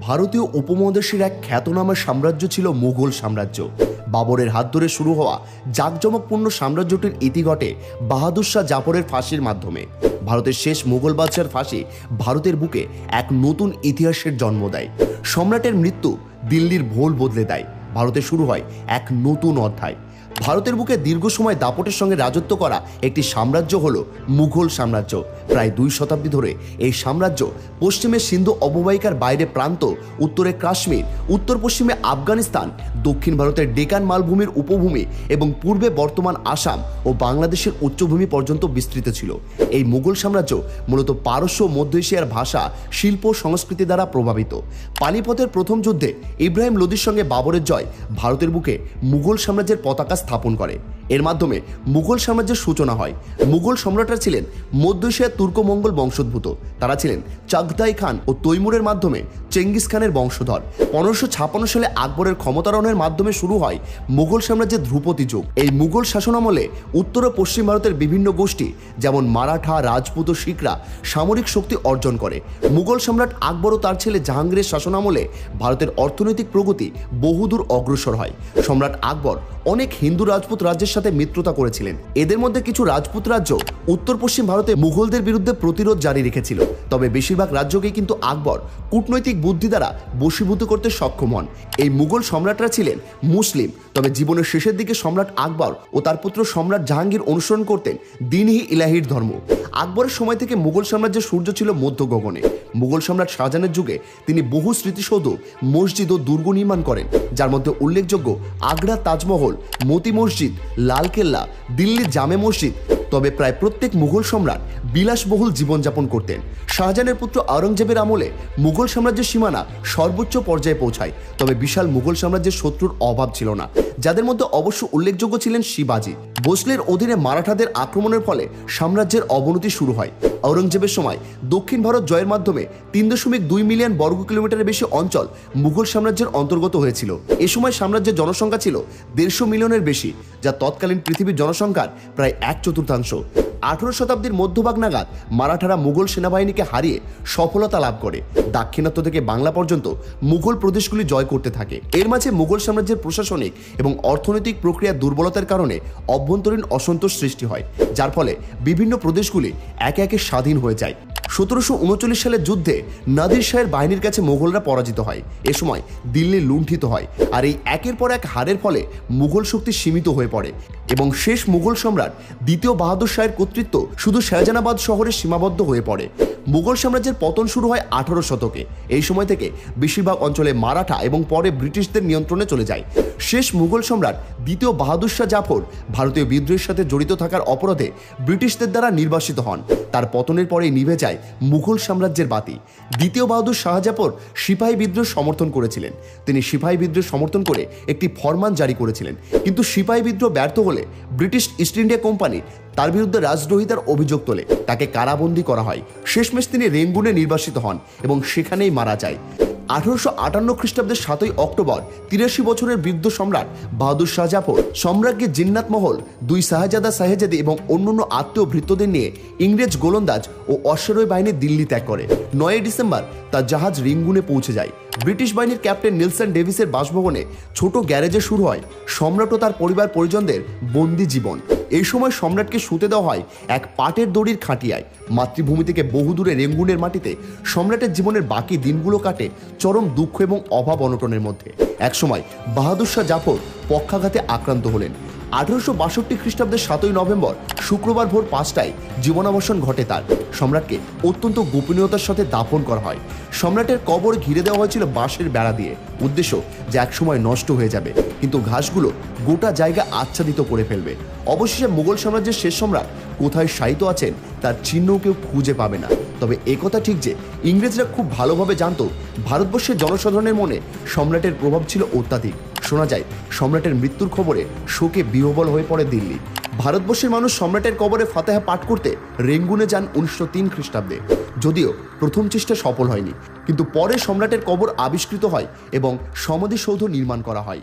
ভারতীয় উপমহাদেশের এক খ্যাতনামা সাম্রাজ্য ছিল মুঘল সাম্রাজ্য। বাবরের হাত ধরে শুরু হওয়া জাঁকজমকপূর্ণ সাম্রাজ্যটির ইতি ঘটে বাহাদুর শাহ জাফরের ফাঁসির মাধ্যমে। ভারতের শেষ মুঘল বাদশার ফাঁসি ভারতের বুকে এক নতুন ইতিহাসের জন্ম দেয়। সম্রাটের মৃত্যু দিল্লির ভোল বদলে দেয়। ভারতে শুরু হয় এক নতুন অধ্যায়। ভারতের বুকে দীর্ঘ সময় দাপটের সঙ্গে রাজত্ব করা একটি সাম্রাজ্য হলো মুঘল সাম্রাজ্য। প্রায় 2 শতাব্দী ধরে এই সাম্রাজ্য পশ্চিমে সিন্ধু অববাহিকার বাইরে প্রান্ত, উত্তরে কাশ্মীর, উত্তর পশ্চিমে আফগানিস্তান, দক্ষিণ ভারতের ডেকান মালভূমির উপভূমি এবং পূর্বে বর্তমান আসাম ও বাংলাদেশের উচ্চভূমি পর্যন্ত বিস্তৃত ছিল। এই মুঘল সাম্রাজ্য মূলত পারস্য ও মধ্য এশিয়ার ভাষা, শিল্প, সংস্কৃতি দ্বারা প্রভাবিত। পানিপথের প্রথম যুদ্ধে ইব্রাহিম লোদির সঙ্গে বাবরের জয় ভারতের বুকে মুঘল সাম্রাজ্যের পতাকা স্থাপন করে। এর মাধ্যমে মুঘল সাম্রাজ্যের সূচনা হয়। মুঘল সম্রাটরা ছিলেন মধ্য এশিয়ার তুর্ক-মঙ্গল বংশোদ্ভূত। তারা ছিলেন চাগতাই খান ও তৈমুরের মাধ্যমে চেঙ্গিস খানের বংশধর। 1556 সালে আকবরের ক্ষমতারোহণের মাধ্যমে শুরু হয় মুঘল সাম্রাজ্যের ধ্রুপদী যুগ। এই মুঘল শাসনামলে উত্তর ও পশ্চিম ভারতের বিভিন্ন গোষ্ঠী যেমন মারাঠা, রাজপুত ও শিখরা সামরিক শক্তি অর্জন করে। মুঘল সম্রাট আকবর ও তার ছেলে জাহাঙ্গীরের শাসনামলে ভারতের অর্থনৈতিক প্রগতি বহুদূর অগ্রসর হয়। সম্রাট আকবর অনেক হিন্দু রাজপুত রাজ্যের সাথে মিত্রতা করেছিলেন। এদের মধ্যে কিছু রাজপুত রাজ্য উত্তর পশ্চিম ভারতে মুঘলদের বিরুদ্ধে প্রতিরোধ জারি রেখেছিল। তবে বেশিরভাগ রাজ্যকেই কিন্তু আকবর কূটনৈতিক বুদ্ধি দ্বারা বশীভূত করতে সক্ষম হন। এই মুঘল সম্রাটরা ছিলেন মুসলিম, তবে জীবনের শেষের দিকে সম্রাট আকবর ও তার পুত্র সম্রাট জাহাঙ্গীর অনুসরণ করতেন দিন-ই ইলাহির ধর্ম। আকবরের সময় থেকে মুঘল সাম্রাজ্যের সূর্য ছিল মধ্য গগনে। মুঘল সম্রাট শাহজাহানের যুগে তিনি বহু স্মৃতিসৌধ, মসজিদ ও দুর্গ নির্মাণ করেন, যার মধ্যে উল্লেখযোগ্য আগ্রা তাজমহল, মতি মসজিদ, লালকেল্লা, দিল্লির জামে মসজিদ। তবে প্রায় প্রত্যেক মুঘল সম্রাট বিলাসবহুল জীবনযাপন করতেন। শাহজাহানের পুত্র আওরঙ্গজেবের আমলে মুঘল সাম্রাজ্যের সীমানা সর্বোচ্চ পর্যায়ে পৌঁছায়। তবে বিশাল মুঘল সাম্রাজ্যের শত্রুর অভাব ছিল না, যাদের মধ্যে অবশ্য উল্লেখযোগ্য ছিলেন শিবাজি। ভোসলের অধীনে মারাঠাদের আক্রমণের ফলে সাম্রাজ্যের অবনতি শুরু হয়। আওরঙ্গজেবের সময় দক্ষিণ ভারত জয়ের মাধ্যমে 3.2 মিলিয়ন বর্গ কিলোমিটারের বেশি অঞ্চল মুঘল সাম্রাজ্যের অন্তর্গত হয়েছিল। এ সময় সাম্রাজ্যের জনসংখ্যা ছিল 150 মিলিয়নের বেশি, যা তৎকালীন পৃথিবীর জনসংখ্যার প্রায় 1/4। 18 শতাব্দীর মধ্যভাগ নাগাদ মারাঠারা মুঘল সেনাবাহিনীকে হারিয়ে সফলতা লাভ করে দাক্ষিণাত্য থেকে বাংলা পর্যন্ত মুঘল প্রদেশগুলি জয় করতে থাকে। এর মাঝে মুঘল সাম্রাজ্যের প্রশাসনিক এবং অর্থনৈতিক প্রক্রিয়ার দুর্বলতার কারণে অভ্যন্তরীণ অসন্তোষ সৃষ্টি হয়, যার ফলে বিভিন্ন প্রদেশগুলি একে একে স্বাধীন হয়ে যায়। 1739 সালের যুদ্ধে নাদির শাহের বাহিনীর কাছে মোগলরা পরাজিত হয়। এ সময় দিল্লি লুণ্ঠিত হয়, আর এই একের পর এক হারের ফলে মুঘল শক্তি সীমিত হয়ে পড়ে এবং শেষ মুঘল সম্রাট দ্বিতীয় বাহাদুর শাহের কর্তৃত্ব শুধু শাহজাহানাবাদ শহরে সীমাবদ্ধ হয়ে পড়ে। মুঘল সাম্রাজ্যের পতন শুরু হয় 18 শতকে। এই সময় থেকে বেশিরভাগ অঞ্চলে মারাঠা এবং পরে ব্রিটিশদের নিয়ন্ত্রণে চলে যায়। শেষ মুঘল সম্রাট দ্বিতীয় বাহাদুর শাহ জাফর ভারতীয় বিদ্রোহের সাথে জড়িত থাকার অপরাধে ব্রিটিশদের দ্বারা নির্বাসিত হন। তার পতনের পরেই নিভে যায় মুঘল সাম্রাজ্যের বাতি। দ্বিতীয় বাহাদুর শাহ জাফর সিপাহী বিদ্রোহ সমর্থন করেছিলেন। তিনি সিপাহী বিদ্রোহ সমর্থন করে একটি ফরমান জারি করেছিলেন, কিন্তু সিপাহী বিদ্রোহ ব্যর্থ হলে ব্রিটিশ ইস্ট ইন্ডিয়া কোম্পানি তার বিরুদ্ধে রাজদ্রোহিতার অভিযোগ তোলে। তাকে কারাবন্দী করা হয়। শেষমেশ তিনি রেঙ্গুনে নির্বাসিত হন এবং সেখানেই মারা যায়। 1858 খ্রিস্টাব্দের 7ই অক্টোবর 83 বছরের বৃদ্ধ সম্রাট বাহাদুর শাহ জাফর সম্রাজ্ঞী জিন্নাত মহল, 2 শাহজাদা শাহজাদি এবং অন্যান্য আত্মীয় ভৃত্যদের নিয়ে ইংরেজ গোলন্দাজ ও অশ্বারোহী বাহিনী দিল্লি ত্যাগ করে। 9 ডিসেম্বর তার জাহাজ রিঙ্গুনে পৌঁছে যায়। ব্রিটিশ বাহিনীর ক্যাপ্টেন নেলসন ডেভিসের বাসভবনে ছোট গ্যারেজে শুরু হয় সম্রাট ও তার পরিবার পরিজনদের বন্দি জীবন। এই সময় সম্রাটকে শুতে দেওয়া হয় এক পাটের দড়ির খাটিয়ায়। মাতৃভূমি থেকে বহুদূরে রেঙ্গুনের মাটিতে সম্রাটের জীবনের বাকি দিনগুলো কাটে চরম দুঃখ এবং অভাব অনটনের মধ্যে। একসময় বাহাদুর শাহ জাফর পক্ষাঘাতে আক্রান্ত হলেন। 1862 খ্রিস্টাব্দের 7ই নভেম্বর শুক্রবার ভোর 5টায় জীবনাবসান ঘটে তার। সম্রাটকে অত্যন্ত গোপনীয়তার সাথে দাফন করা হয়। সম্রাটের কবর ঘিরে দেওয়া হয়েছিল বাঁশের বেড়া দিয়ে। উদ্দেশ্য যে একসময় নষ্ট হয়ে যাবে, কিন্তু ঘাসগুলো গোটা জায়গা আচ্ছাদিত করে ফেলবে। অবশেষে মুঘল সাম্রাজ্যের শেষ সম্রাট কোথায় শায়িত আছেন তার চিহ্নও কেউ খুঁজে পাবে না। তবে একথা ঠিক যে ইংরেজরা খুব ভালোভাবে জানত ভারতবর্ষের জনসাধারণের মনে সম্রাটের প্রভাব ছিল অত্যাধিক। শোনা যায় সম্রাটের মৃত্যুর খবরে শোকে বিহ্বল হয়ে পড়ে দিল্লি। ভারতবর্ষের মানুষ সম্রাটের কবরে ফাতেহা পাঠ করতে রেঙ্গুনে যান 1903 খ্রিস্টাব্দে। যদিও প্রথম চেষ্টা সফল হয়নি, কিন্তু পরে সম্রাটের কবর আবিষ্কৃত হয় এবং সমাধিসৌধ নির্মাণ করা হয়।